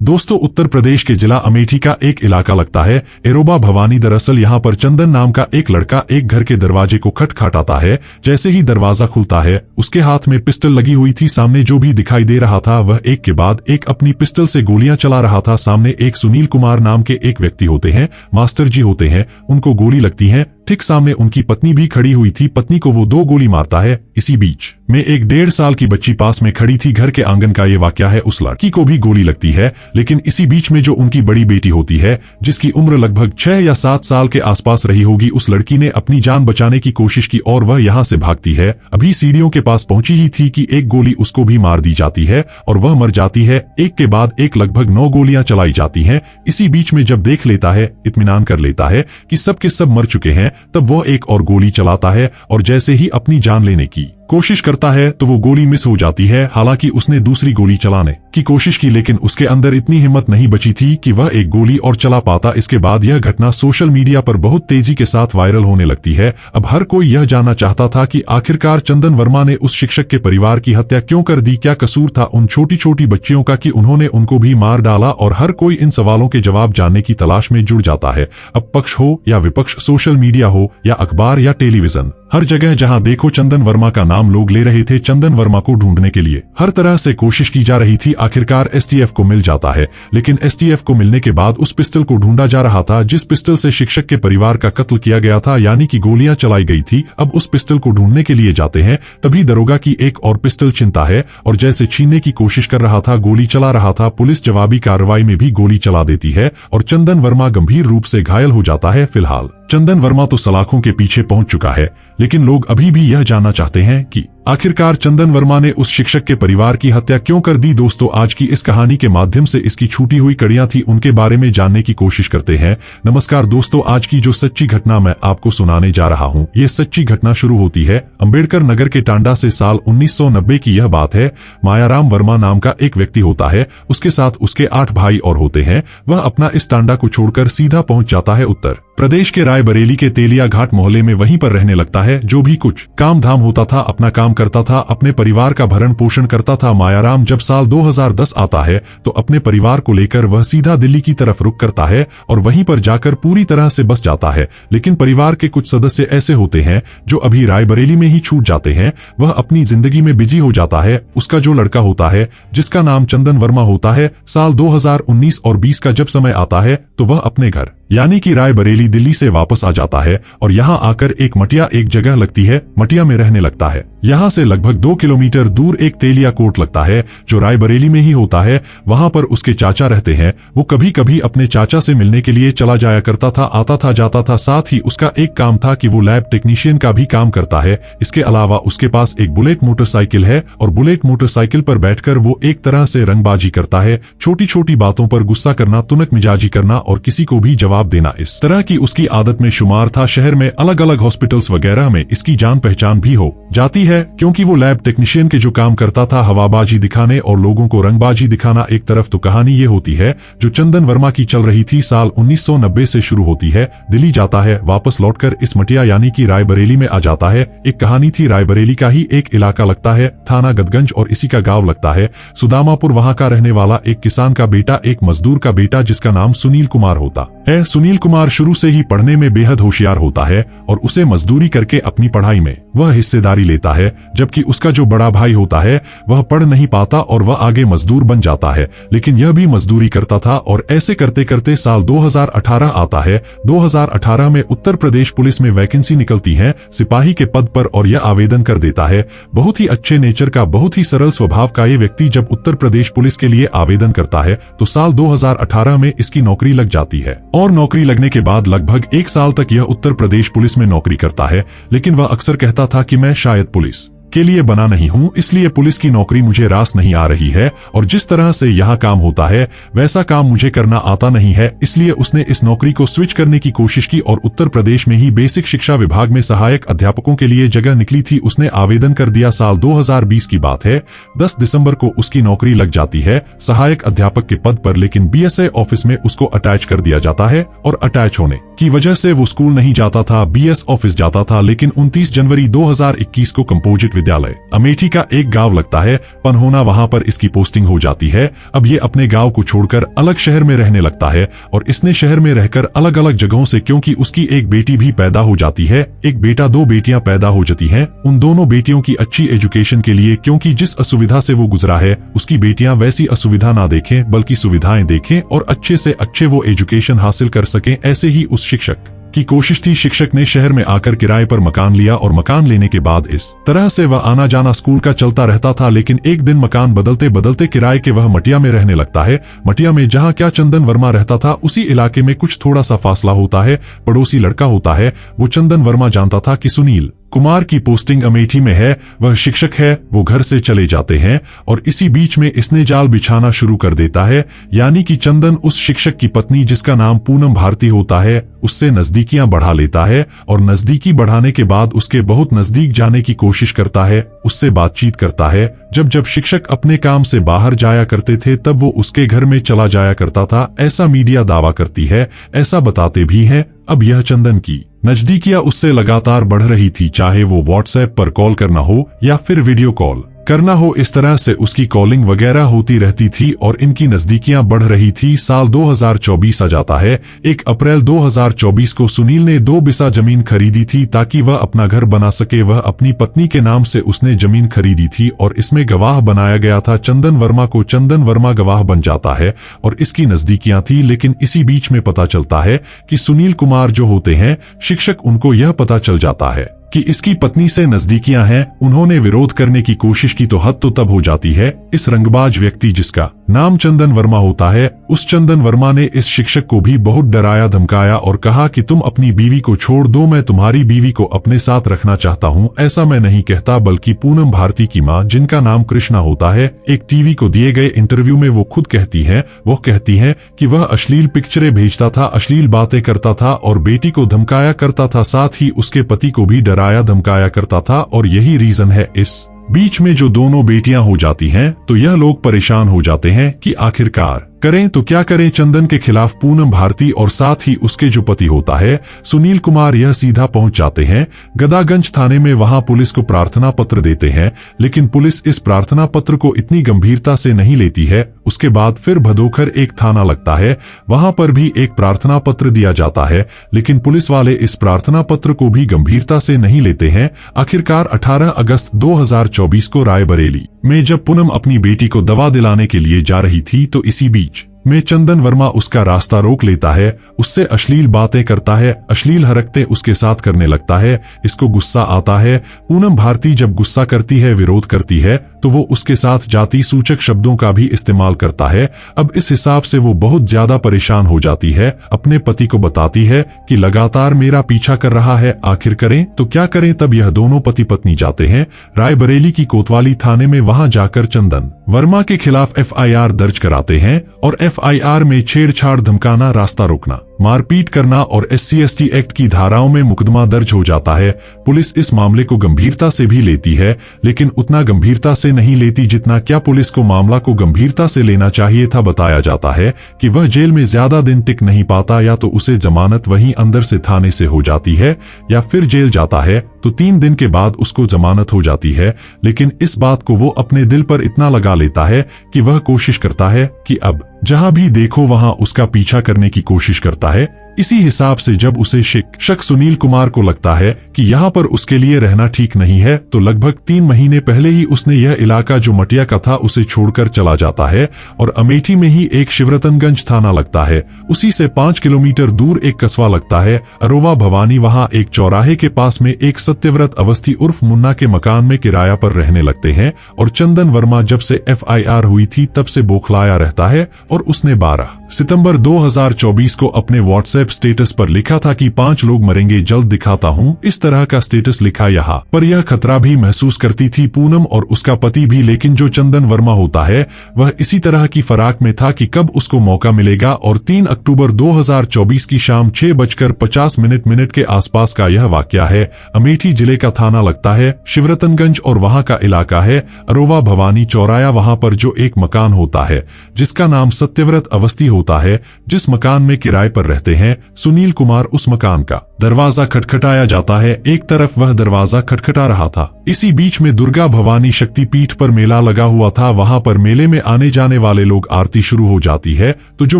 दोस्तों, उत्तर प्रदेश के जिला अमेठी का एक इलाका लगता है एरोबा भवानी। दरअसल यहाँ पर चंदन नाम का एक लड़का एक घर के दरवाजे को खटखटाता है। जैसे ही दरवाजा खुलता है, उसके हाथ में पिस्टल लगी हुई थी। सामने जो भी दिखाई दे रहा था वह एक के बाद एक अपनी पिस्टल से गोलियां चला रहा था। सामने एक सुनील कुमार नाम के एक व्यक्ति होते हैं, मास्टर जी होते हैं, उनको गोली लगती है। ठीक सामने उनकी पत्नी भी खड़ी हुई थी, पत्नी को वो 2 गोली मारता है। इसी बीच में एक 1.5 साल की बच्ची पास में खड़ी थी। घर के आंगन का ये वाकया है। उस लड़की को भी गोली लगती है, लेकिन इसी बीच में जो उनकी बड़ी बेटी होती है, जिसकी उम्र लगभग 6 या 7 साल के आसपास रही होगी, उस लड़की ने अपनी जान बचाने की कोशिश की और वह यहाँ से भागती है। अभी सीढ़ियों के पास पहुंची ही थी कि एक गोली उसको भी मार दी जाती है और वह मर जाती है। एक के बाद एक लगभग 9 गोलियां चलाई जाती हैं। इसी बीच में जब देख लेता है, इत्मीनान कर लेता है कि सब के सब मर चुके हैं, तब वह एक और गोली चलाता है और जैसे ही अपनी जान लेने की कोशिश करता है तो वो गोली मिस हो जाती है। हालांकि उसने दूसरी गोली चलाने की कोशिश की, लेकिन उसके अंदर इतनी हिम्मत नहीं बची थी कि वह एक गोली और चला पाता। इसके बाद यह घटना सोशल मीडिया पर बहुत तेजी के साथ वायरल होने लगती है। अब हर कोई यह जानना चाहता था कि आखिरकार चंदन वर्मा ने उस शिक्षक के परिवार की हत्या क्यों कर दी। क्या कसूर था उन छोटी छोटी बच्चियों का कि उन्होंने उनको भी मार डाला। और हर कोई इन सवालों के जवाब जानने की तलाश में जुड़ जाता है। अब पक्ष हो या विपक्ष, सोशल मीडिया हो या अखबार या टेलीविजन, हर जगह जहां देखो चंदन वर्मा का नाम लोग ले रहे थे। चंदन वर्मा को ढूंढने के लिए हर तरह से कोशिश की जा रही थी। आखिरकार एसटीएफ को मिल जाता है, लेकिन एसटीएफ को मिलने के बाद उस पिस्टल को ढूंढा जा रहा था जिस पिस्टल से शिक्षक के परिवार का कत्ल किया गया था, यानी कि गोलियां चलाई गई थी। अब उस पिस्टल को ढूंढने के लिए जाते हैं, तभी दरोगा की एक और पिस्टल छिनता है और जैसे छीनने की कोशिश कर रहा था, गोली चला रहा था। पुलिस जवाबी कार्रवाई में भी गोली चला देती है और चंदन वर्मा गंभीर रूप से घायल हो जाता है। फिलहाल चंदन वर्मा तो सलाखों के पीछे पहुंच चुका है, लेकिन लोग अभी भी यह जानना चाहते हैं कि आखिरकार चंदन वर्मा ने उस शिक्षक के परिवार की हत्या क्यों कर दी। दोस्तों, आज की इस कहानी के माध्यम से इसकी छूटी हुई कड़ियां थी, उनके बारे में जानने की कोशिश करते हैं। नमस्कार दोस्तों, आज की जो सच्ची घटना मैं आपको सुनाने जा रहा हूं, ये सच्ची घटना शुरू होती है अंबेडकर नगर के टांडा से। साल 1990 की यह बात है। मायाराम वर्मा नाम का एक व्यक्ति होता है, उसके साथ उसके 8 भाई और होते हैं। वह अपना इस टांडा को छोड़कर सीधा पहुंच जाता है उत्तर प्रदेश के रायबरेली के तेलिया घाट मोहल्ले में। वहीं पर रहने लगता है। जो भी कुछ काम धाम होता था, अपना काम करता था, अपने परिवार का भरण पोषण करता था। मायाराम जब साल 2010 आता है तो अपने परिवार को लेकर वह सीधा दिल्ली की तरफ रुख करता है और वहीं पर जाकर पूरी तरह से बस जाता है। लेकिन परिवार के कुछ सदस्य ऐसे होते हैं जो अभी रायबरेली में ही छूट जाते हैं। वह अपनी जिंदगी में बिजी हो जाता है। उसका जो लड़का होता है, जिसका नाम चंदन वर्मा होता है, साल 2019 और 20 का जब समय आता है तो वह अपने घर यानी कि रायबरेली दिल्ली से वापस आ जाता है और यहाँ आकर एक मटिया एक जगह लगती है, मटिया में रहने लगता है। यहाँ से लगभग 2 किलोमीटर दूर एक तेलिया कोट लगता है जो रायबरेली में ही होता है। वहाँ पर उसके चाचा रहते हैं। वो कभी कभी अपने चाचा से मिलने के लिए चला जाया करता था, आता था जाता था। साथ ही उसका एक काम था कि वो लैब टेक्नीशियन का भी काम करता है। इसके अलावा उसके पास एक बुलेट मोटरसाइकिल है और बुलेट मोटरसाइकिल पर बैठकर वो एक तरह से रंगबाजी करता है। छोटी छोटी बातों पर गुस्सा करना, तुनक मिजाजी करना और किसी को भी जवाब देना, इस तरह की उसकी आदत में शुमार था। शहर में अलग अलग हॉस्पिटल्स वगैरह में इसकी जान पहचान भी हो जाती है, क्योंकि वो लैब टेक्नीशियन के जो काम करता था, हवाबाजी दिखाने और लोगों को रंगबाजी दिखाना। एक तरफ तो कहानी ये होती है जो चंदन वर्मा की चल रही थी, साल 1990 से शुरू होती है। दिल्ली जाता है, वापस लौटकर इस मटिया यानी कि रायबरेली में आ जाता है। एक कहानी थी, रायबरेली का ही एक इलाका लगता है, थाना गदगंज, और इसी का गांव लगता है सुदामापुर। वहां का रहने वाला एक किसान का बेटा, एक मजदूर का बेटा, जिसका नाम सुनील कुमार होता है। सुनील कुमार शुरू से ही पढ़ने में बेहद होशियार होता है और उसे मजदूरी करके अपनी पढ़ाई में वह हिस्सेदारी लेता है। जबकि उसका जो बड़ा भाई होता है वह पढ़ नहीं पाता और वह आगे मजदूर बन जाता है, लेकिन यह भी मजदूरी करता था। और ऐसे करते करते साल 2018 आता है। 2018 में उत्तर प्रदेश पुलिस में वैकेंसी निकलती है सिपाही के पद पर और यह आवेदन कर देता है। बहुत ही अच्छे नेचर का, बहुत ही सरल स्वभाव का ये व्यक्ति जब उत्तर प्रदेश पुलिस के लिए आवेदन करता है तो साल 2018 में इसकी नौकरी लग जाती है। और नौकरी लगने के बाद लगभग 1 साल तक यह उत्तर प्रदेश पुलिस में नौकरी करता है। लेकिन वह अक्सर कहता था कि मैं शायद पुलिस के लिए बना नहीं हूं, इसलिए पुलिस की नौकरी मुझे रास नहीं आ रही है और जिस तरह से यहाँ काम होता है वैसा काम मुझे करना आता नहीं है। इसलिए उसने इस नौकरी को स्विच करने की कोशिश की और उत्तर प्रदेश में ही बेसिक शिक्षा विभाग में सहायक अध्यापकों के लिए जगह निकली थी। उसने आवेदन कर दिया। साल 2020 की बात है, 10 दिसंबर को उसकी नौकरी लग जाती है सहायक अध्यापक के पद पर। लेकिन बीएसए ऑफिस में उसको अटैच कर दिया जाता है और अटैच होने की वजह से वो स्कूल नहीं जाता था, बीएस ऑफिस जाता था। लेकिन 29 जनवरी 2021 को कंपोजिट विद्यालय। अमेठी का एक गांव लगता है पनहोना, वहां पर इसकी पोस्टिंग हो जाती है। अब ये अपने गांव को छोड़कर अलग शहर में रहने लगता है और इसने शहर में रहकर अलग अलग जगहों से, क्योंकि उसकी एक बेटी भी पैदा हो जाती है, एक बेटा, 2 बेटियां पैदा हो जाती हैं। उन दोनों बेटियों की अच्छी एजुकेशन के लिए, क्योंकि जिस असुविधा से वो गुजरा है उसकी बेटियां वैसी असुविधा ना देखें बल्कि सुविधाएं देखें और अच्छे से अच्छे वो एजुकेशन हासिल कर सकें, ऐसे ही उस शिक्षक की कोशिश थी। शिक्षक ने शहर में आकर किराए पर मकान लिया और मकान लेने के बाद इस तरह से वह आना जाना स्कूल का चलता रहता था। लेकिन एक दिन मकान बदलते बदलते किराए के वह मटिया में रहने लगता है। मटिया में जहां क्या चंदन वर्मा रहता था उसी इलाके में कुछ थोड़ा सा फासला होता है। पड़ोसी लड़का होता है, वो चंदन वर्मा जानता था कि सुनील कुमार की पोस्टिंग अमेठी में है, वह शिक्षक है। वो घर से चले जाते हैं और इसी बीच में इसने जाल बिछाना शुरू कर देता है, यानी कि चंदन उस शिक्षक की पत्नी, जिसका नाम पूनम भारती होता है, उससे नजदीकियां बढ़ा लेता है और नजदीकी बढ़ाने के बाद उसके बहुत नजदीक जाने की कोशिश करता है, उससे बातचीत करता है। जब जब शिक्षक अपने काम से बाहर जाया करते थे तब वो उसके घर में चला जाया करता था, ऐसा मीडिया दावा करती है, ऐसा बताते भी हैं। अब यह चंदन की नजदीकियां उससे लगातार बढ़ रही थी, चाहे वो व्हाट्सएप पर कॉल करना हो या फिर वीडियो कॉल करना हो, इस तरह से उसकी कॉलिंग वगैरह होती रहती थी और इनकी नजदीकियां बढ़ रही थी। साल 2024 आ जाता है। 1 अप्रैल 2024 को सुनील ने 2 बिसा जमीन खरीदी थी ताकि वह अपना घर बना सके। वह अपनी पत्नी के नाम से उसने जमीन खरीदी थी और इसमें गवाह बनाया गया था चंदन वर्मा को। चंदन वर्मा गवाह बन जाता है और इसकी नजदीकियां थी। लेकिन इसी बीच में पता चलता है कि सुनील कुमार जो होते हैं शिक्षक, उनको यह पता चल जाता है कि इसकी पत्नी से नजदीकियां हैं। उन्होंने विरोध करने की कोशिश की तो हद तो तब हो जाती है। इस रंगबाज व्यक्ति जिसका नाम चंदन वर्मा होता है, उस चंदन वर्मा ने इस शिक्षक को भी बहुत डराया धमकाया और कहा कि तुम अपनी बीवी को छोड़ दो, मैं तुम्हारी बीवी को अपने साथ रखना चाहता हूं। ऐसा मैं नहीं कहता, बल्कि पूनम भारती की मां, जिनका नाम कृष्णा होता है, एक टीवी को दिए गए इंटरव्यू में वो खुद कहती है, वो कहती है कि वह अश्लील पिक्चरें भेजता था, अश्लील बातें करता था और बेटी को धमकाया करता था, साथ ही उसके पति को भी डराया धमकाया करता था। और यही रीजन है इस बीच में जो दोनों बेटियां हो जाती हैं तो यह लोग परेशान हो जाते हैं कि आखिरकार करें तो क्या करें। चंदन के खिलाफ पूनम भारती और साथ ही उसके जो पति होता है सुनील कुमार, यह सीधा पहुंच जाते हैं गदागंज थाने में। वहां पुलिस को प्रार्थना पत्र देते हैं, लेकिन पुलिस इस प्रार्थना पत्र को इतनी गंभीरता से नहीं लेती है। उसके बाद फिर भदोखर एक थाना लगता है, वहां पर भी एक प्रार्थना पत्र दिया जाता है, लेकिन पुलिस वाले इस प्रार्थना पत्र को भी गंभीरता से नहीं लेते हैं। आखिरकार 18 अगस्त 2024 को रायबरेली में जब पूनम अपनी बेटी को दवा दिलाने के लिए जा रही थी तो इसी बीच में चंदन वर्मा उसका रास्ता रोक लेता है, उससे अश्लील बातें करता है, अश्लील हरकतें उसके साथ करने लगता है। इसको गुस्सा आता है। पूनम भारती जब गुस्सा करती है, विरोध करती है, तो वो उसके साथ जाति सूचक शब्दों का भी इस्तेमाल करता है। अब इस हिसाब से वो बहुत ज्यादा परेशान हो जाती है। अपने पति को बताती है कि लगातार मेरा पीछा कर रहा है, आखिर करें तो क्या करें। तब यह दोनों पति पत्नी जाते हैं रायबरेली की कोतवाली थाने में। वहां जाकर चंदन वर्मा के खिलाफ FIR दर्ज कराते हैं और FIR में छेड़छाड़, धमकाना, रास्ता रोकना, मारपीट करना और SC/ST एक्ट की धाराओं में मुकदमा दर्ज हो जाता है। पुलिस इस मामले को गंभीरता से भी लेती है, लेकिन उतना गंभीरता से नहीं लेती जितना क्या पुलिस को मामला को गंभीरता से लेना चाहिए था। बताया जाता है कि वह जेल में ज्यादा दिन टिक नहीं पाता, या तो उसे जमानत वहीं अंदर से थाने से हो जाती है या फिर जेल जाता है तो 3 दिन के बाद उसको जमानत हो जाती है। लेकिन इस बात को वो अपने दिल पर इतना लगा लेता है कि वह कोशिश करता है कि अब जहां भी देखो वहां उसका पीछा करने की कोशिश करता है। इसी हिसाब से जब उसे शक सुनील कुमार को लगता है कि यहाँ पर उसके लिए रहना ठीक नहीं है, तो लगभग 3 महीने पहले ही उसने यह इलाका जो मटिया का था उसे छोड़कर चला जाता है और अमेठी में ही एक शिवरतनगंज थाना लगता है। उसी से 5 किलोमीटर दूर एक कस्बा लगता है अरोवा भवानी। वहां एक चौराहे के पास में एक सत्यव्रत अवस्थी उर्फ मुन्ना के मकान में किराया पर रहने लगते हैं और चंदन वर्मा जब से FIR हुई थी तब से बौखलाया रहता है और उसने 12 सितंबर 2024 को अपने व्हाट्सएप स्टेटस पर लिखा था कि 5 लोग मरेंगे, जल्द दिखाता हूं। इस तरह का स्टेटस लिखा यहाँ पर। यह खतरा भी महसूस करती थी पूनम और उसका पति भी, लेकिन जो चंदन वर्मा होता है वह इसी तरह की फराक में था कि कब उसको मौका मिलेगा। और 3 अक्टूबर 2024 की शाम 6:50 के आसपास का यह वाकया है। अमेठी जिले का थाना लगता है शिवरतनगंज और वहां का इलाका है अरोवा भवानी चौराया। वहां पर जो एक मकान होता है जिसका नाम सत्यव्रत अवस्थी होता है, जिस मकान में किराए पर रहते हैं सुनील कुमार, उस मकान का दरवाजा खटखटाया जाता है। एक तरफ वह दरवाजा खटखटा रहा था। इसी बीच में दुर्गा भवानी शक्तिपीठ पर मेला लगा हुआ था। वहां पर मेले में आने जाने वाले लोग आरती शुरू हो जाती है तो जो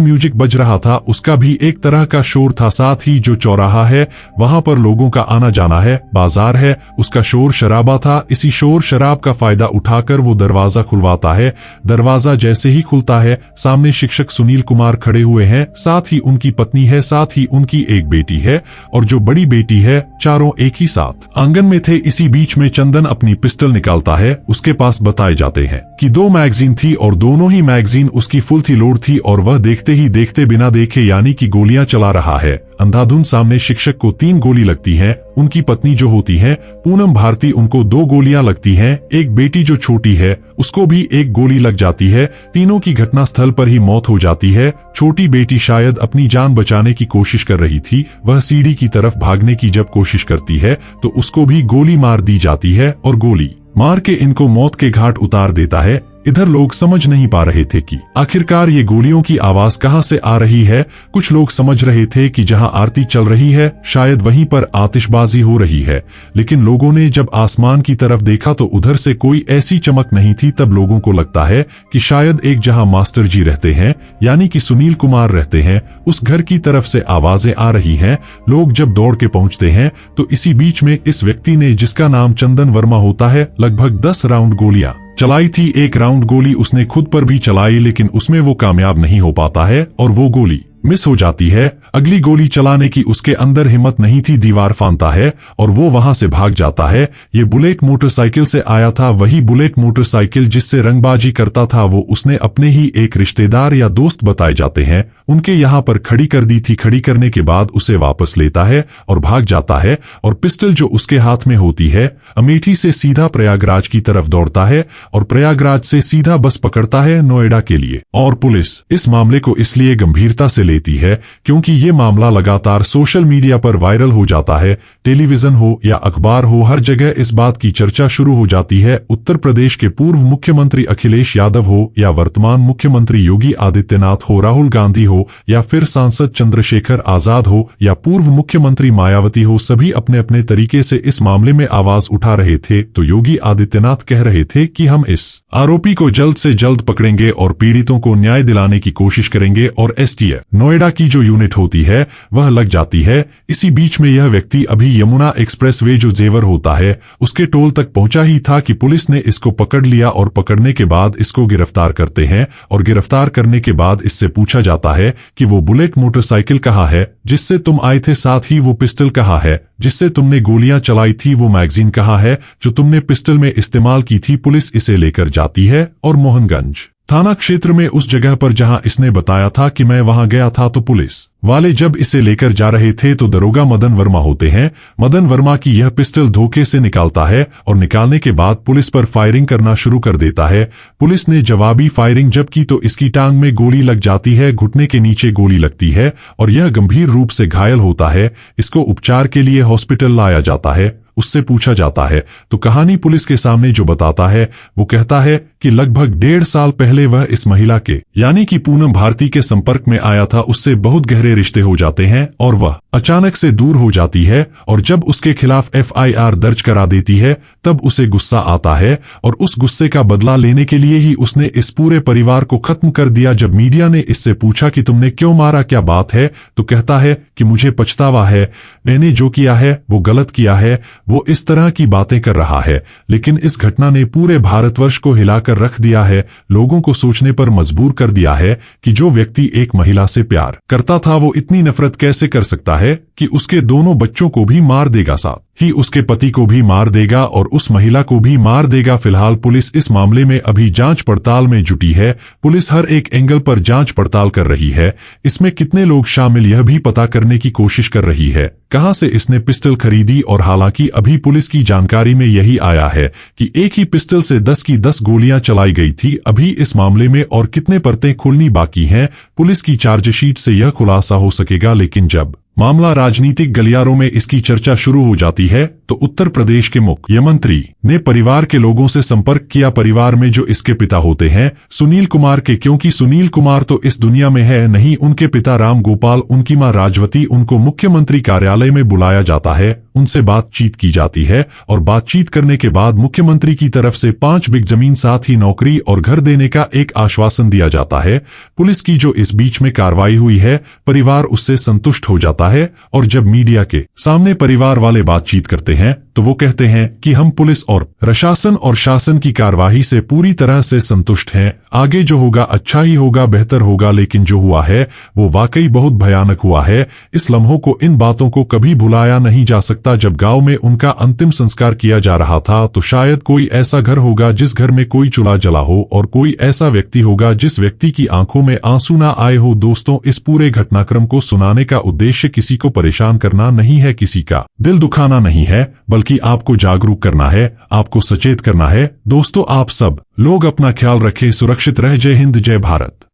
म्यूजिक बज रहा था उसका भी एक तरह का शोर था। साथ ही जो चौराहा है वहां पर लोगों का आना जाना है, बाजार है, उसका शोर शराबा था। इसी शोर शराब का फायदा उठाकर वो दरवाजा खुलवाता है। दरवाजा जैसे ही खुलता है सामने शिक्षक सुनील कुमार खड़े हुए हैं, साथ ही उनकी पत्नी है, साथ ही उनकी एक बेटी है और जो बड़ी बेटी है। चारों एक ही साथ आंगन में थे। इसी बीच में चंदन अपनी पिस्टल निकालता है। उसके पास बताए जाते हैं कि 2 मैगजीन थी और दोनों ही मैगजीन उसकी फुल थी, लोड थी और वह देखते ही देखते बिना देखे यानी कि गोलियां चला रहा है। अंधाधुंध सामने शिक्षक को 3 गोली लगती हैं। उनकी पत्नी जो होती है पूनम भारती, उनको 2 गोलियां लगती हैं। एक बेटी जो छोटी है उसको भी 1 गोली लग जाती है। तीनों की घटना स्थल पर ही मौत हो जाती है। छोटी बेटी शायद अपनी जान बचाने की कोशिश कर रही थी। वह सीढ़ी की तरफ भागने की जब कोशिश करती है तो उसको भी गोली मार दी जाती है और गोली मार के इनको मौत के घाट उतार देता है। इधर लोग समझ नहीं पा रहे थे कि आखिरकार ये गोलियों की आवाज कहां से आ रही है। कुछ लोग समझ रहे थे कि जहां आरती चल रही है शायद वहीं पर आतिशबाजी हो रही है, लेकिन लोगों ने जब आसमान की तरफ देखा तो उधर से कोई ऐसी चमक नहीं थी। तब लोगों को लगता है कि शायद एक जहां मास्टर जी रहते हैं यानी कि सुनील कुमार रहते हैं उस घर की तरफ से आवाजें आ रही हैं। लोग जब दौड़ के पहुंचते हैं तो इसी बीच में इस व्यक्ति ने, जिसका नाम चंदन वर्मा होता है, लगभग 10 राउंड गोलियां चलाई थी। एक राउंड गोली उसने खुद पर भी चलाई लेकिन उसमें वो कामयाब नहीं हो पाता है और वो गोली मिस हो जाती है। अगली गोली चलाने की उसके अंदर हिम्मत नहीं थी, दीवार फांदता है और वो वहां से भाग जाता है। ये बुलेट मोटरसाइकिल से आया था, वही बुलेट मोटरसाइकिल जिससे रंगबाजी करता था वो उसने अपने ही एक रिश्तेदार या दोस्त बताए जाते हैं उनके यहाँ पर खड़ी कर दी थी। खड़ी करने के बाद उसे वापस लेता है और भाग जाता है और पिस्टल जो उसके हाथ में होती है अमेठी से सीधा प्रयागराज की तरफ दौड़ता है और प्रयागराज से सीधा बस पकड़ता है नोएडा के लिए। और पुलिस इस मामले को इसलिए गंभीरता से लेती है क्योंकि ये मामला लगातार सोशल मीडिया पर वायरल हो जाता है। टेलीविजन हो या अखबार हो, हर जगह इस बात की चर्चा शुरू हो जाती है। उत्तर प्रदेश के पूर्व मुख्यमंत्री अखिलेश यादव हो या वर्तमान मुख्यमंत्री योगी आदित्यनाथ हो, राहुल गांधी हो या फिर सांसद चंद्रशेखर आजाद हो या पूर्व मुख्यमंत्री मायावती हो, सभी अपने अपने तरीके से इस मामले में आवाज उठा रहे थे। तो योगी आदित्यनाथ कह रहे थे कि हम इस आरोपी को जल्द से जल्द पकड़ेंगे और पीड़ितों को न्याय दिलाने की कोशिश करेंगे और एसटीएफ नोएडा की जो यूनिट होती है वह लग जाती है। इसी बीच में यह व्यक्ति अभी यमुना एक्सप्रेसवे जो जेवर होता है उसके टोल तक पहुंचा ही था कि पुलिस ने इसको पकड़ लिया और पकड़ने के बाद इसको गिरफ्तार करते हैं और गिरफ्तार करने के बाद इससे पूछा जाता है कि वो बुलेट मोटरसाइकिल कहाँ है जिससे तुम आए थे, साथ ही वो पिस्टल कहाँ है जिससे तुमने गोलियां चलाई थी, वो मैगजीन कहाँ है जो तुमने पिस्टल में इस्तेमाल की थी। पुलिस इसे लेकर जाती है और मोहनगंज थाना क्षेत्र में उस जगह पर जहां इसने बताया था कि मैं वहां गया था, तो पुलिस वाले जब इसे लेकर जा रहे थे तो दरोगा मदन वर्मा होते हैं। मदन वर्मा की यह पिस्टल धोखे से निकालता है और निकालने के बाद पुलिस पर फायरिंग करना शुरू कर देता है। पुलिस ने जवाबी फायरिंग जब की तो इसकी टांग में गोली लग जाती है, घुटने के नीचे गोली लगती है और यह गंभीर रूप से घायल होता है। इसको उपचार के लिए हॉस्पिटल लाया जाता है। उससे पूछा जाता है तो कहानी पुलिस के सामने जो बताता है वो कहता है कि लगभग 1.5 साल पहले वह इस महिला के यानी कि पूनम भारती के संपर्क में आया था। उससे बहुत गहरे रिश्ते हो जाते हैं और वह अचानक से दूर हो जाती है और जब उसके खिलाफ एफआईआर दर्ज करा देती है तब उसे गुस्सा आता है और उस गुस्से का बदला लेने के लिए ही उसने इस पूरे परिवार को खत्म कर दिया। जब मीडिया ने इससे पूछा कि तुमने क्यों मारा, क्या बात है, तो कहता है कि मुझे पछतावा है, मैंने जो किया है वो गलत किया है। वो इस तरह की बातें कर रहा है लेकिन इस घटना ने पूरे भारतवर्ष को हिलाकर रख दिया है, लोगों को सोचने पर मजबूर कर दिया है कि जो व्यक्ति एक महिला से प्यार करता था वो इतनी नफरत कैसे कर सकता है कि उसके दोनों बच्चों को भी मार देगा, साथ ही उसके पति को भी मार देगा और उस महिला को भी मार देगा। फिलहाल पुलिस इस मामले में अभी जांच पड़ताल में जुटी है। पुलिस हर एक एंगल पर जांच पड़ताल कर रही है। इसमें कितने लोग शामिल यह भी पता करने की कोशिश कर रही है, कहां से इसने पिस्टल खरीदी। और हालांकि अभी पुलिस की जानकारी में यही आया है कि एक ही पिस्टल से 10 की 10 गोलियां चलाई गई थी। अभी इस मामले में और कितने परतें खुलनी बाकी हैं, पुलिस की चार्जशीट से यह खुलासा हो सकेगा। लेकिन जब मामला राजनीतिक गलियारों में इसकी चर्चा शुरू हो जाती है तो उत्तर प्रदेश के मुख्यमंत्री ने परिवार के लोगों से संपर्क किया, परिवार में जो इसके पिता होते हैं सुनील कुमार के, क्योंकि सुनील कुमार तो इस दुनिया में है नहीं, उनके पिता राम गोपाल, उनकी मां राजवती, उनको मुख्यमंत्री कार्यालय में बुलाया जाता है, उनसे बातचीत की जाती है और बातचीत करने के बाद मुख्यमंत्री की तरफ से 5 बिग जमीन साथ ही नौकरी और घर देने का एक आश्वासन दिया जाता है। पुलिस की जो इस बीच में कार्रवाई हुई है, परिवार उससे संतुष्ट हो जाता है और जब मीडिया के सामने परिवार वाले बातचीत करते हैं तो वो कहते हैं कि हम पुलिस और प्रशासन और शासन की कार्यवाही से पूरी तरह से संतुष्ट हैं, आगे जो होगा अच्छा ही होगा, बेहतर होगा, लेकिन जो हुआ है वो वाकई बहुत भयानक हुआ है। इस लम्हों को, इन बातों को कभी भुलाया नहीं जा सकता। जब गांव में उनका अंतिम संस्कार किया जा रहा था तो शायद कोई ऐसा घर होगा जिस घर में कोई चूल्हा जला हो और कोई ऐसा व्यक्ति होगा जिस व्यक्ति की आंखों में आंसू ना आए हो। दोस्तों, इस पूरे घटनाक्रम को सुनाने का उद्देश्य किसी को परेशान करना नहीं है, किसी का दिल दुखाना नहीं है, बल्कि आपको जागरूक करना है, आपको सचेत करना है। दोस्तों, आप सब लोग अपना ख्याल रखें, सुरक्षित रह। जय हिंद, जय भारत।